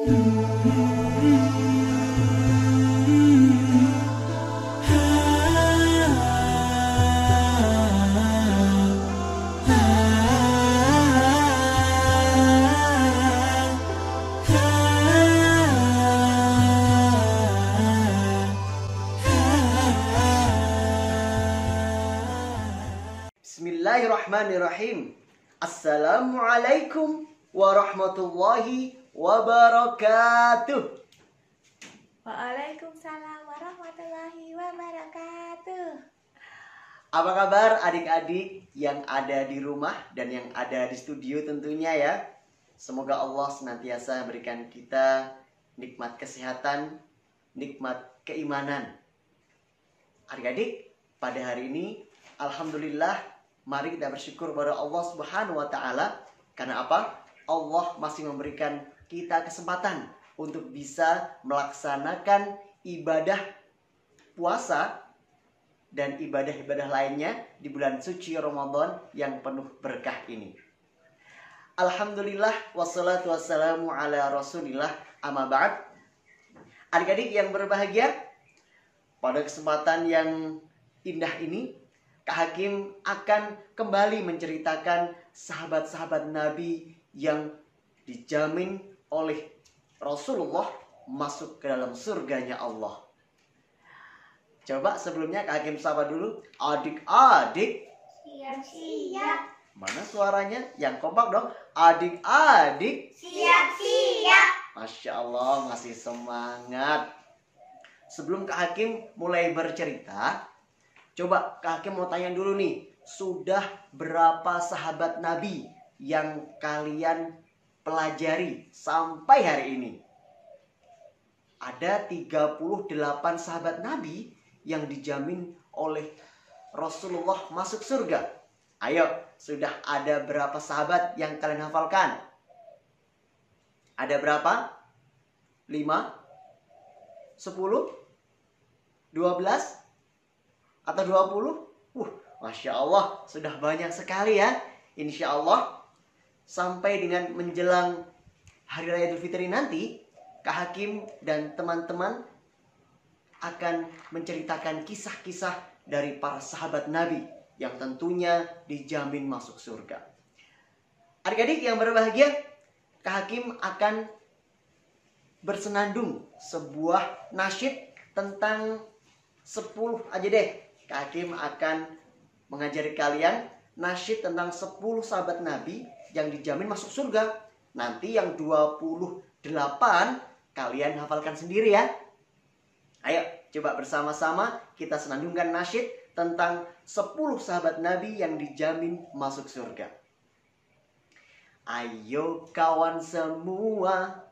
Bismillahirrahmanirrahim. Assalamualaikum warahmatullahi wabarakatuh. Waalaikumsalam warahmatullahi wabarakatuh. Apa kabar adik-adik yang ada di rumah dan yang ada di studio tentunya ya. Semoga Allah senantiasa berikan kita nikmat kesehatan, nikmat keimanan. Adik-adik, pada hari ini alhamdulillah mari kita bersyukur kepada Allah Subhanahu wa taala. Karena apa? Allah masih memberikan kita kesempatan untuk bisa melaksanakan ibadah puasa dan ibadah-ibadah lainnya di bulan suci Ramadan yang penuh berkah ini. Alhamdulillah wassalatu wassalamu ala Rasulillah, amma ba'd. Adik-adik yang berbahagia, pada kesempatan yang indah ini Kak Hakim akan kembali menceritakan sahabat-sahabat Nabi yang dijamin oleh Rasulullah masuk ke dalam surganya Allah. Coba sebelumnya Kak Hakim sapa dulu. Adik-adik. Siap-siap. Mana suaranya? Yang kompak dong. Adik-adik. Siap-siap. Masya Allah, masih semangat. Sebelum Kak Hakim mulai bercerita, coba Kak Hakim mau tanya dulu nih, sudah berapa sahabat Nabi yang kalian pelajari sampai hari ini? Ada 38 sahabat Nabi yang dijamin oleh Rasulullah masuk surga. Ayo, sudah ada berapa sahabat yang kalian hafalkan? Ada berapa? 5? 10? 12? Atau 20? Masya Allah, sudah banyak sekali ya. Insya Allah, sampai dengan menjelang Hari Raya Idul Fitri nanti, Kak Hakim dan teman-teman akan menceritakan kisah-kisah dari para sahabat Nabi yang tentunya dijamin masuk surga. Adik-adik yang berbahagia, Kak Hakim akan bersenandung sebuah nasyid tentang 10 aja deh. Kak Hakim akan mengajari kalian nasyid tentang 10 sahabat Nabi yang dijamin masuk surga. Nanti yang 28 kalian hafalkan sendiri ya. Ayo coba bersama-sama kita senandungkan nasyid tentang 10 sahabat Nabi yang dijamin masuk surga. Ayo kawan semua,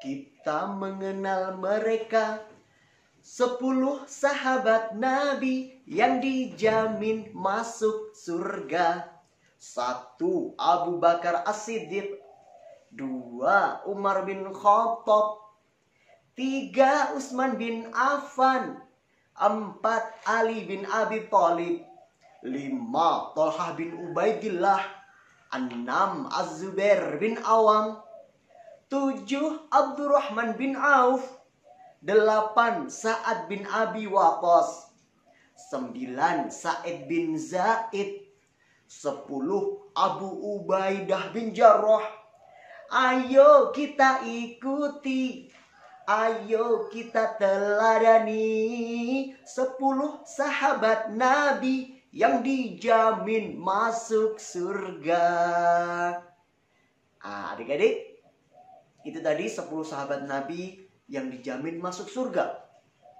kita mengenal mereka. 10 sahabat Nabi yang dijamin masuk surga. 1. Abu Bakar As-Siddiq. 2. Umar bin Khattab. 3. Utsman bin Affan. 4. Ali bin Abi Thalib. 5. Thalhah bin Ubaidillah. 6. Az-Zubair bin Awam. 7. Abdurrahman bin Auf. 8. Sa'ad bin Abi Waqqas. 9. Sa'id bin Zaid. 10. Abu Ubaidah bin Jarrah. Ayo kita ikuti, ayo kita teladani 10 sahabat Nabi yang dijamin masuk surga. Adik-adik, itu tadi 10 sahabat Nabi yang dijamin masuk surga.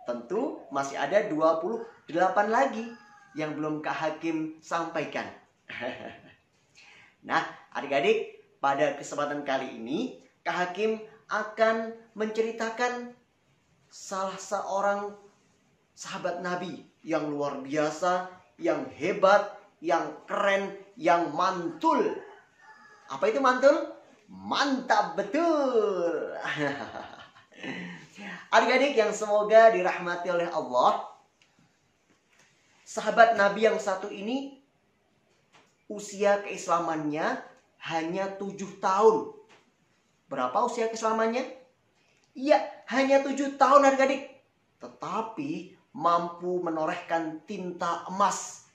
Tentu masih ada 28 lagi yang belum Kak Hakim sampaikan. Nah, adik-adik, pada kesempatan kali ini Kak Hakim akan menceritakan salah seorang sahabat Nabi yang luar biasa, yang hebat, yang keren, yang mantul. Apa itu mantul? Mantap betul. Adik-adik yang semoga dirahmati oleh Allah, sahabat Nabi yang satu ini usia keislamannya hanya 7 tahun. Berapa usia keislamannya? Iya, hanya 7 tahun adik-adik. Tetapi mampu menorehkan tinta emas.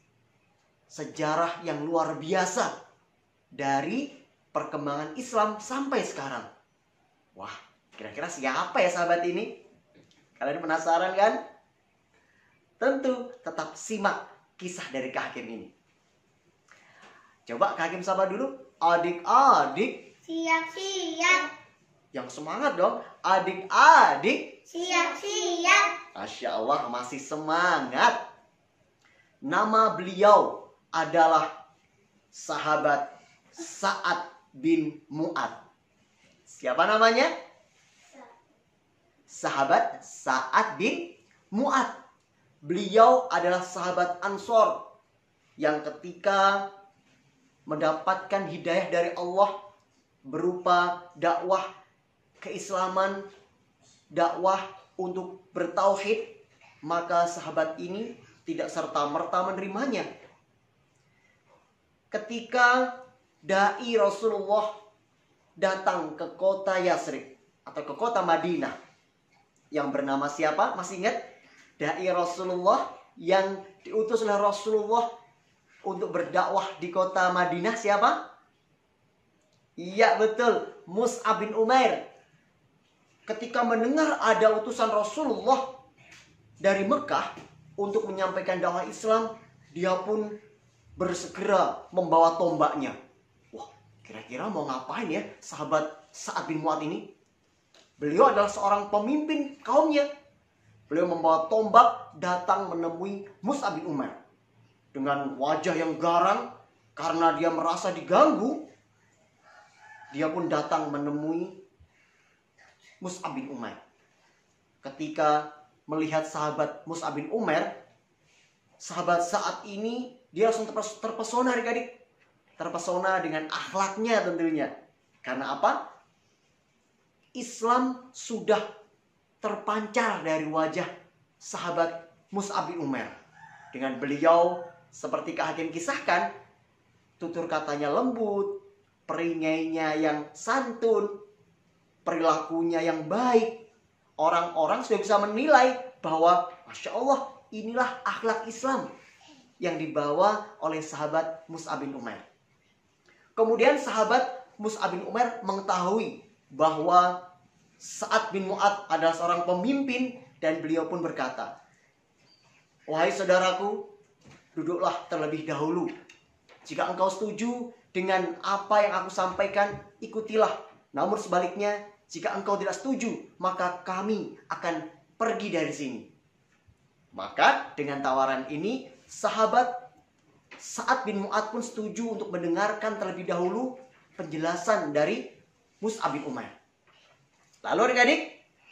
Sejarah yang luar biasa dari perkembangan Islam sampai sekarang. Wah, kira-kira siapa ya sahabat ini? Kalian penasaran kan? Tentu tetap simak kisah dari Kak Hakim ini. Coba Kak Hakim sapa dulu. Adik-adik. Siap-siap. Yang semangat dong. Adik-adik. Siap-siap. Masya Allah, masih semangat. Nama beliau adalah sahabat Sa'ad bin Mu'ad. Siapa namanya? Sahabat Sa'ad bin Mu'ad. Beliau adalah sahabat Ansor yang ketika mendapatkan hidayah dari Allah berupa dakwah keislaman, dakwah untuk bertauhid, maka sahabat ini tidak serta-merta menerimanya. Ketika dai Rasulullah datang ke kota Yasrib atau ke kota Madinah yang bernama siapa? Masih ingat? Dai Rasulullah yang diutus oleh Rasulullah untuk berdakwah di kota Madinah siapa? Iya betul, Mus'ab bin Umair. Ketika mendengar ada utusan Rasulullah dari Mekah untuk menyampaikan dakwah Islam, dia pun bersegera membawa tombaknya. Wah, kira-kira mau ngapain ya sahabat Sa'ad bin Mu'ad ini? Beliau adalah seorang pemimpin kaumnya. Beliau membawa tombak datang menemui Mus'ab bin Umair. Dengan wajah yang garang karena dia merasa diganggu, dia pun datang menemui Mus'ab bin Umair. Ketika melihat sahabat Mus'ab bin Umair, sahabat Sa'ad ini dia langsung terpesona adik-adik. Terpesona dengan akhlaknya tentunya. Karena apa? Islam sudah terpancar dari wajah sahabat Mus'ab bin Umair. Dengan beliau, seperti Kak Hakim kisahkan, tutur katanya lembut, peringainya yang santun, perilakunya yang baik. Orang-orang sudah bisa menilai bahwa Masya Allah, inilah akhlak Islam yang dibawa oleh sahabat Mus'ab bin Umair. Kemudian sahabat Mus'ab bin Umair mengetahui bahwa Sa'ad bin Mu'ad adalah seorang pemimpin dan beliau pun berkata, "Wahai saudaraku, duduklah terlebih dahulu. Jika engkau setuju dengan apa yang aku sampaikan, ikutilah. Namun sebaliknya, jika engkau tidak setuju, maka kami akan pergi dari sini." Maka dengan tawaran ini, sahabat Sa'ad bin Mu'ad pun setuju untuk mendengarkan terlebih dahulu penjelasan dari Mus'ab bin Umair. Lalu adik-adik,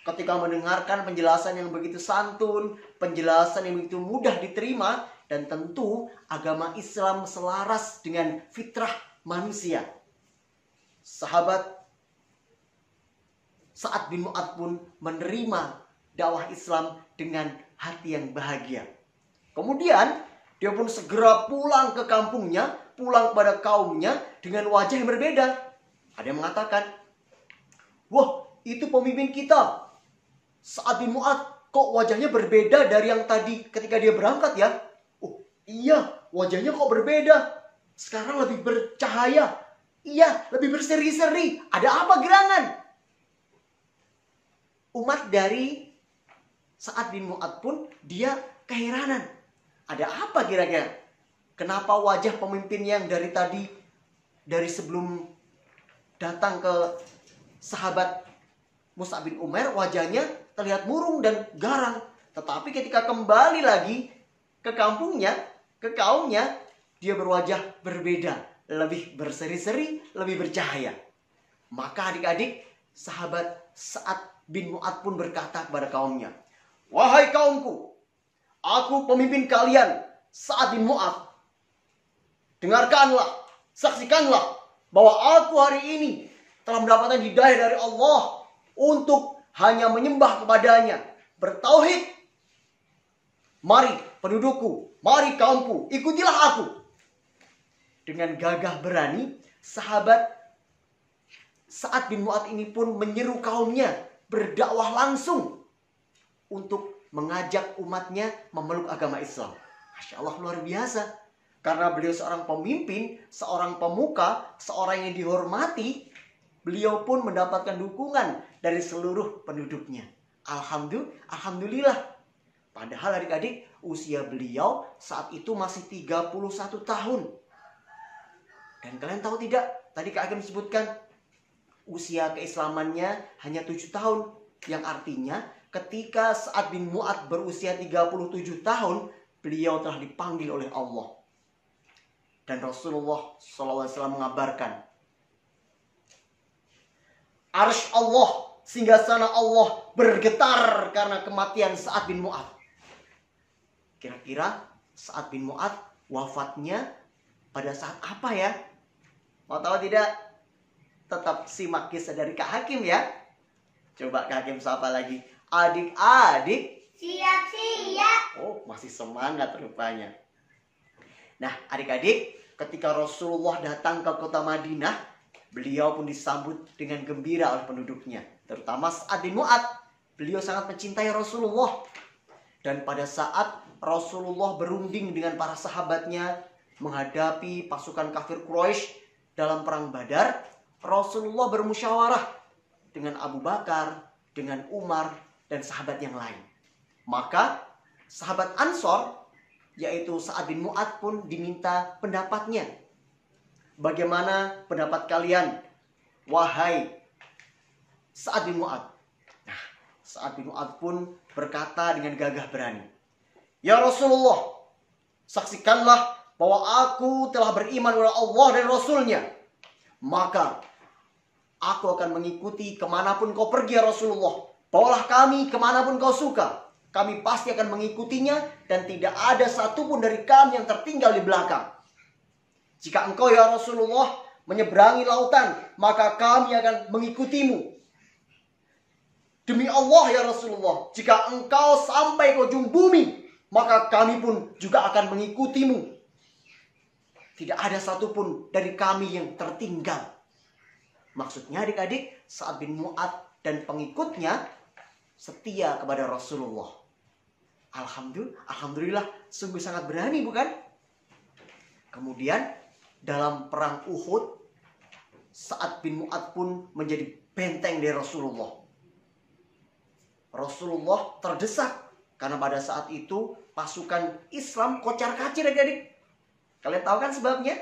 ketika mendengarkan penjelasan yang begitu santun, penjelasan yang begitu mudah diterima, dan tentu agama Islam selaras dengan fitrah manusia, sahabat Sa'ad bin Mu'ad pun menerima dakwah Islam dengan hati yang bahagia. Kemudian dia pun segera pulang ke kampungnya, pulang kepada kaumnya dengan wajah yang berbeda. Ada yang mengatakan, "Wah, itu pemimpin kita, Sa'ad bin Mu'ad, kok wajahnya berbeda dari yang tadi ketika dia berangkat ya? Oh iya, wajahnya kok berbeda. Sekarang lebih bercahaya. Iya, lebih berseri-seri. Ada apa gerangan?" Umat dari Sa'ad bin Mu'ad pun dia keheranan. Ada apa kira-kira? Kenapa wajah pemimpin yang dari tadi, dari sebelum datang ke sahabat Mus'ab bin Umair, wajahnya terlihat murung dan garang. Tetapi ketika kembali lagi ke kampungnya, ke kaumnya, dia berwajah berbeda. Lebih berseri-seri, lebih bercahaya. Maka adik-adik, sahabat Sa'ad bin Mu'ad pun berkata kepada kaumnya, "Wahai kaumku, aku pemimpin kalian, Sa'ad bin Mu'ad. Dengarkanlah, saksikanlah bahwa aku hari ini telah mendapatkan hidayah dari Allah untuk hanya menyembah kepadanya, bertauhid. Mari pendudukku, mari kaumku, ikutilah aku." Dengan gagah berani, sahabat Sa'ad bin Mu'ad ini pun menyeru kaumnya berdakwah langsung untuk mengajak umatnya memeluk agama Islam. Masya Allah, luar biasa. Karena beliau seorang pemimpin, seorang pemuka, seorang yang dihormati, beliau pun mendapatkan dukungan dari seluruh penduduknya. Alhamdulillah. Padahal adik-adik, usia beliau saat itu masih 31 tahun. Dan kalian tahu tidak, tadi Kak Agim sebutkan, usia keislamannya hanya 7 tahun. Yang artinya ketika Sa'ad bin Mu'adz berusia 37 tahun, beliau telah dipanggil oleh Allah. Dan Rasulullah SAW mengabarkan, Arsy Allah, singgasana Allah bergetar karena kematian Sa'ad bin Mu'adz. Kira-kira Sa'ad bin Mu'adz wafatnya pada saat apa ya? Mau tahu tidak? Tetap simak kisah dari Kak Hakim ya. Coba Kak Hakim sapa lagi. Adik-adik. Siap-siap. Oh, masih semangat rupanya. Nah, adik-adik, ketika Rasulullah datang ke kota Madinah, beliau pun disambut dengan gembira oleh penduduknya. Terutama Sa'ad bin Mu'adz. Beliau sangat mencintai Rasulullah. Dan pada saat Rasulullah berunding dengan para sahabatnya menghadapi pasukan kafir Quraisy dalam perang Badar, Rasulullah bermusyawarah dengan Abu Bakar, dengan Umar, dan sahabat yang lain. Maka sahabat Ansor, yaitu Sa'ad bin Mu'adz pun diminta pendapatnya. Bagaimana pendapat kalian, wahai Sa'ad bin Mu'adz? Nah, Sa'ad bin Mu'adz pun berkata dengan gagah berani, Ya Rasulullah, saksikanlah bahwa aku telah beriman kepada Allah dan Rasulnya. Maka aku akan mengikuti kemanapun kau pergi ya Rasulullah. Bawalah kami kemanapun kau suka. Kami pasti akan mengikutinya dan tidak ada satupun dari kami yang tertinggal di belakang. Jika engkau ya Rasulullah menyeberangi lautan, maka kami akan mengikutimu. Demi Allah ya Rasulullah, jika engkau sampai ke ujung bumi, maka kami pun juga akan mengikutimu. Tidak ada satupun dari kami yang tertinggal. Maksudnya adik-adik, Sa'ad bin Mu'adz dan pengikutnya setia kepada Rasulullah. Alhamdulillah, sungguh sangat berani bukan? Kemudian dalam perang Uhud, Sa'ad bin Mu'adz pun menjadi benteng dari Rasulullah. Rasulullah terdesak karena pada saat itu pasukan Islam kocar-kacir adik-adik. Kalian tahu kan sebabnya?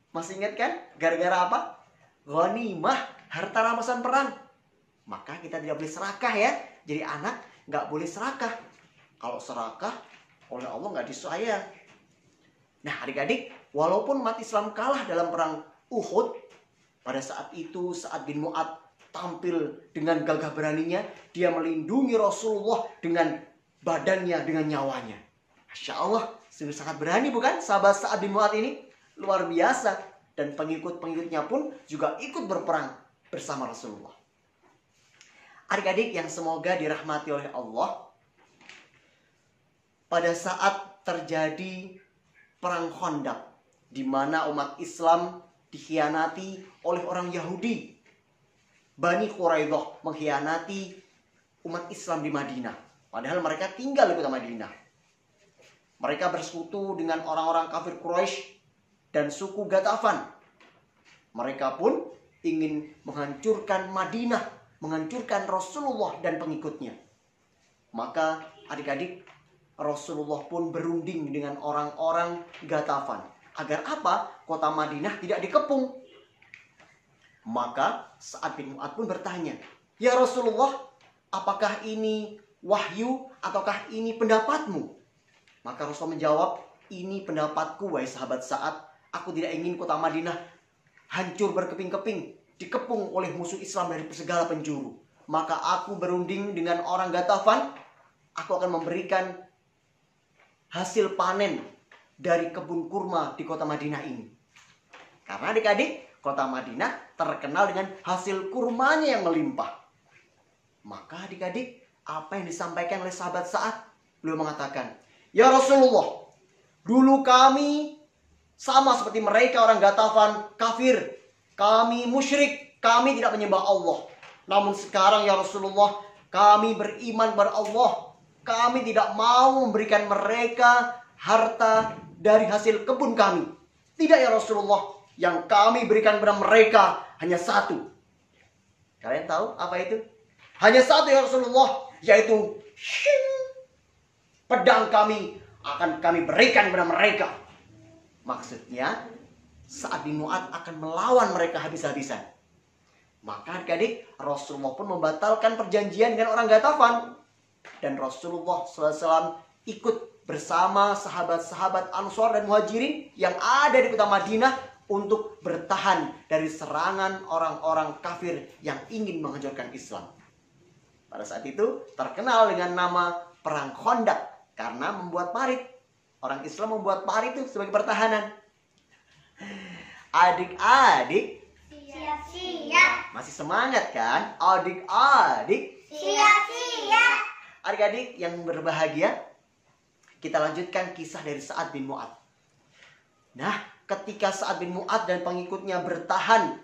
Masih ingat kan? Gara-gara apa? Ghanimah, harta rampasan perang. Maka kita tidak boleh serakah ya. Jadi anak nggak boleh serakah. Kalau serakah, oleh Allah nggak disayang. Nah adik-adik, walaupun umat Islam kalah dalam perang Uhud, pada saat itu Sa'ad bin Mu'adz tampil dengan gagah beraninya. Dia melindungi Rasulullah dengan badannya, dengan nyawanya. Masya Allah, sungguh sangat berani bukan sahabat Sa'ad bin Mu'adz ini? Luar biasa. Dan pengikut-pengikutnya pun juga ikut berperang bersama Rasulullah. Adik-adik yang semoga dirahmati oleh Allah, pada saat terjadi perang Khandaq, di mana umat Islam dikhianati oleh orang Yahudi, Bani Quraidah mengkhianati umat Islam di Madinah. Padahal mereka tinggal di kota Madinah. Mereka bersekutu dengan orang-orang kafir Quraisy dan suku Ghatafan. Mereka pun ingin menghancurkan Madinah, menghancurkan Rasulullah dan pengikutnya. Maka adik-adik, Rasulullah pun berunding dengan orang-orang Ghatafan. Agar apa? Kota Madinah tidak dikepung. Maka Sa'ad bin Mu'adz pun bertanya, Ya Rasulullah, apakah ini wahyu ataukah ini pendapatmu? Maka Rasul menjawab, ini pendapatku wahai sahabat Sa'ad. Aku tidak ingin kota Madinah hancur berkeping-keping, dikepung oleh musuh Islam dari segala penjuru. Maka aku berunding dengan orang Ghatafan. Aku akan memberikan hasil panen dari kebun kurma di kota Madinah ini. Karena adik-adik, kota Madinah terkenal dengan hasil kurmanya yang melimpah. Maka adik-adik, apa yang disampaikan oleh sahabat Sa'ad? Beliau mengatakan, Ya Rasulullah, dulu kami sama seperti mereka orang Ghatafan kafir. Kami musyrik, kami tidak menyembah Allah. Namun sekarang ya Rasulullah, kami beriman kepada Allah. Kami tidak mau memberikan mereka harta dari hasil kebun kami. Tidak ya Rasulullah, yang kami berikan kepada mereka hanya satu. Kalian tahu apa itu? Hanya satu ya Rasulullah, yaitu pedang kami akan kami berikan kepada mereka. Maksudnya Sa'ad bin Mu'adz akan melawan mereka habis-habisan. Maka adik-adik, Rasulullah pun membatalkan perjanjian dengan orang Ghatafan. Dan Rasulullah SAW ikut bersama sahabat-sahabat Ansor dan Muhajirin yang ada di kota Madinah untuk bertahan dari serangan orang-orang kafir yang ingin menghancurkan Islam. Pada saat itu terkenal dengan nama Perang Khandaq karena membuat parit. Orang Islam membuat parit itu sebagai pertahanan. Adik-adik, Siap-siap. masih semangat kan? Adik-adik, Siap-siap. adik-adik yang berbahagia, kita lanjutkan kisah dari Sa'ad bin Mu'adz. Nah, ketika Sa'ad bin Mu'adz dan pengikutnya bertahan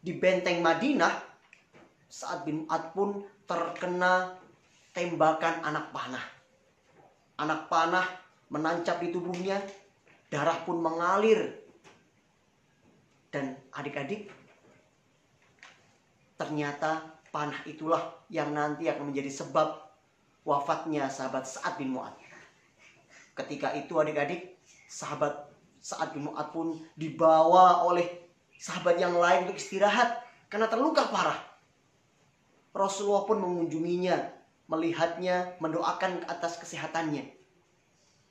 di benteng Madinah, Sa'ad bin Mu'adz pun terkena tembakan anak panah. Anak panah menancap di tubuhnya, darah pun mengalir. Dan adik-adik, ternyata panah itulah yang nanti akan menjadi sebab wafatnya sahabat Sa'ad bin Mu'adz. Ketika itu adik-adik, sahabat Sa'ad bin Mu'adz pun dibawa oleh sahabat yang lain untuk istirahat karena terluka parah. Rasulullah pun mengunjunginya, melihatnya, mendoakan atas kesehatannya.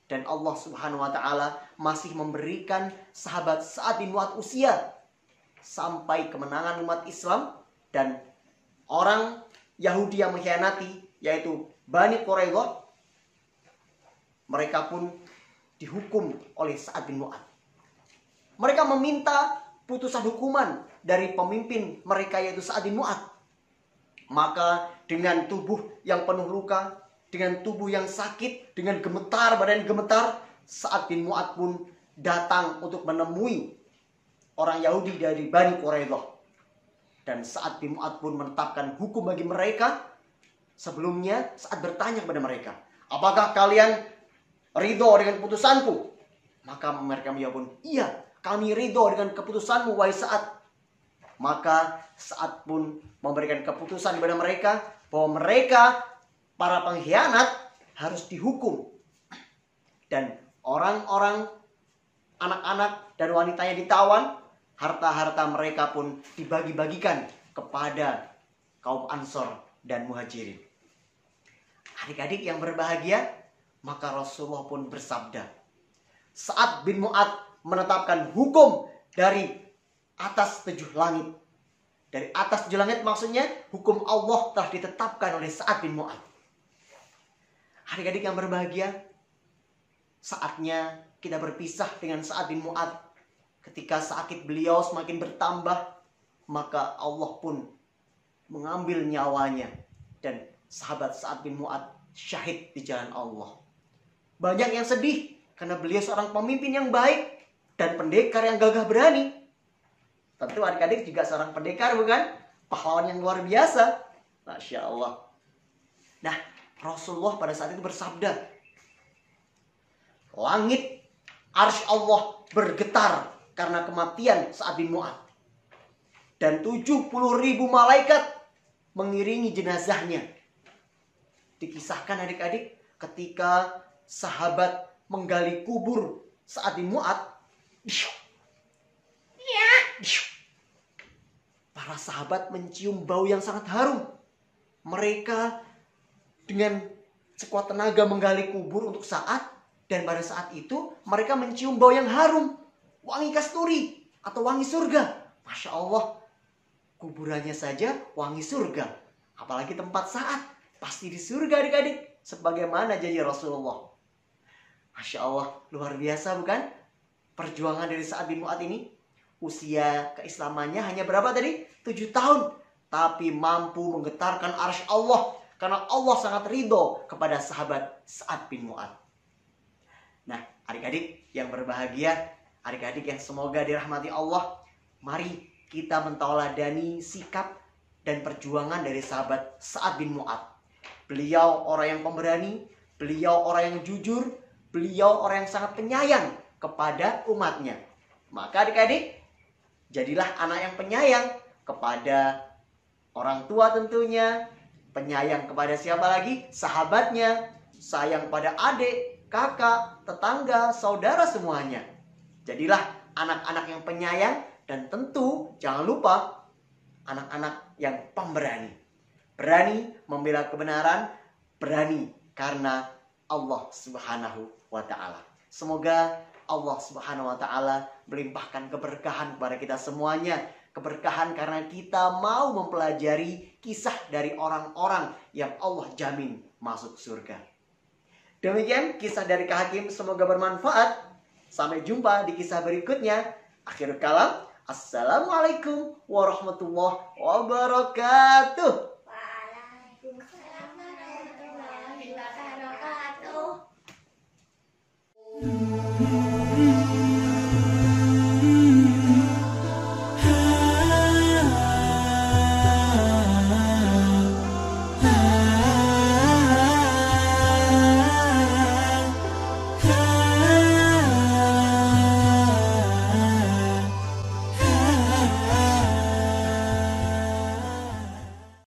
Dan Allah Subhanahu wa ta'ala masih memberikan sahabat Sa'ad bin Mu'adz usia sampai kemenangan umat Islam. Dan orang Yahudi yang mengkhianati, yaitu Bani Quraidah, mereka pun dihukum oleh Sa'ad bin Mu'adz. Mereka meminta putusan hukuman dari pemimpin mereka, yaitu Sa'ad bin Mu'adz. Maka dengan tubuh yang penuh luka, dengan tubuh yang sakit, dengan gemetar, badan gemetar, Sa'ad bin Mu'adz pun datang untuk menemui orang Yahudi dari Bani Quraidah. Dan Sa'ad bin Mu'adz pun menetapkan hukum bagi mereka. Sebelumnya Sa'ad bertanya kepada mereka, apakah kalian ridho dengan keputusanku? Maka mereka menjawab pun, iya, kami ridho dengan keputusanmu, wahai Sa'ad. Maka Sa'ad pun memberikan keputusan kepada mereka bahwa mereka, para pengkhianat, harus dihukum. Dan orang-orang, anak-anak dan wanitanya ditawan. Harta-harta mereka pun dibagi-bagikan kepada kaum Ansor dan Muhajirin. Adik-adik yang berbahagia, maka Rasulullah pun bersabda, Sa'ad bin Mu'adz menetapkan hukum dari atas 7 langit. Dari atas 7 langit maksudnya hukum Allah telah ditetapkan oleh Sa'ad bin Mu'adz. Adik-adik yang berbahagia, saatnya kita berpisah dengan Sa'ad bin Mu'adz. Ketika sakit beliau semakin bertambah, maka Allah pun mengambil nyawanya. Dan sahabat Sa'ad bin Mu'adz syahid di jalan Allah. Banyak yang sedih karena beliau seorang pemimpin yang baik dan pendekar yang gagah berani. Tentu adik-adik juga seorang pendekar, bukan? Pahlawan yang luar biasa. Masya Allah. Nah, Rasulullah pada saat itu bersabda, langit arsy Allah bergetar karena kematian Sa'ad bin Mu'adz. Dan 70.000 malaikat mengiringi jenazahnya. Dikisahkan adik-adik, ketika sahabat menggali kubur Sa'ad bin Mu'adz, para sahabat mencium bau yang sangat harum. Mereka dengan sekuat tenaga menggali kubur untuk Sa'ad. Dan pada saat itu mereka mencium bau yang harum, wangi kasturi atau wangi surga. Masya Allah, kuburannya saja wangi surga, apalagi tempat Sa'ad, pasti di surga adik-adik, sebagaimana janji Rasulullah. Masya Allah, luar biasa bukan? Perjuangan dari Sa'ad bin Mu'adz ini. Usia keislamannya hanya berapa tadi? 7 tahun. Tapi mampu menggetarkan arsy Allah, karena Allah sangat ridho kepada sahabat Sa'ad bin Mu'adz. Nah, adik-adik yang berbahagia, adik-adik yang semoga dirahmati Allah, mari kita mentauladani sikap dan perjuangan dari sahabat Sa'ad bin Mu'adz. Beliau orang yang pemberani, beliau orang yang jujur, beliau orang yang sangat penyayang kepada umatnya. Maka adik-adik, jadilah anak yang penyayang kepada orang tua tentunya, penyayang kepada siapa lagi? Sahabatnya, sayang pada adik, kakak, tetangga, saudara semuanya. Jadilah anak-anak yang penyayang dan tentu jangan lupa anak-anak yang pemberani. Berani membela kebenaran, berani karena Allah Subhanahu wa Ta'ala. Semoga Allah Subhanahu wa Ta'ala melimpahkan keberkahan kepada kita semuanya. Keberkahan karena kita mau mempelajari kisah dari orang-orang yang Allah jamin masuk surga. Demikian kisah dari Kak Hakim, semoga bermanfaat. Sampai jumpa di kisah berikutnya. Akhirul kalam, assalamualaikum warahmatullahi wabarakatuh. Waalaikumsalam warahmatullahi wabarakatuh.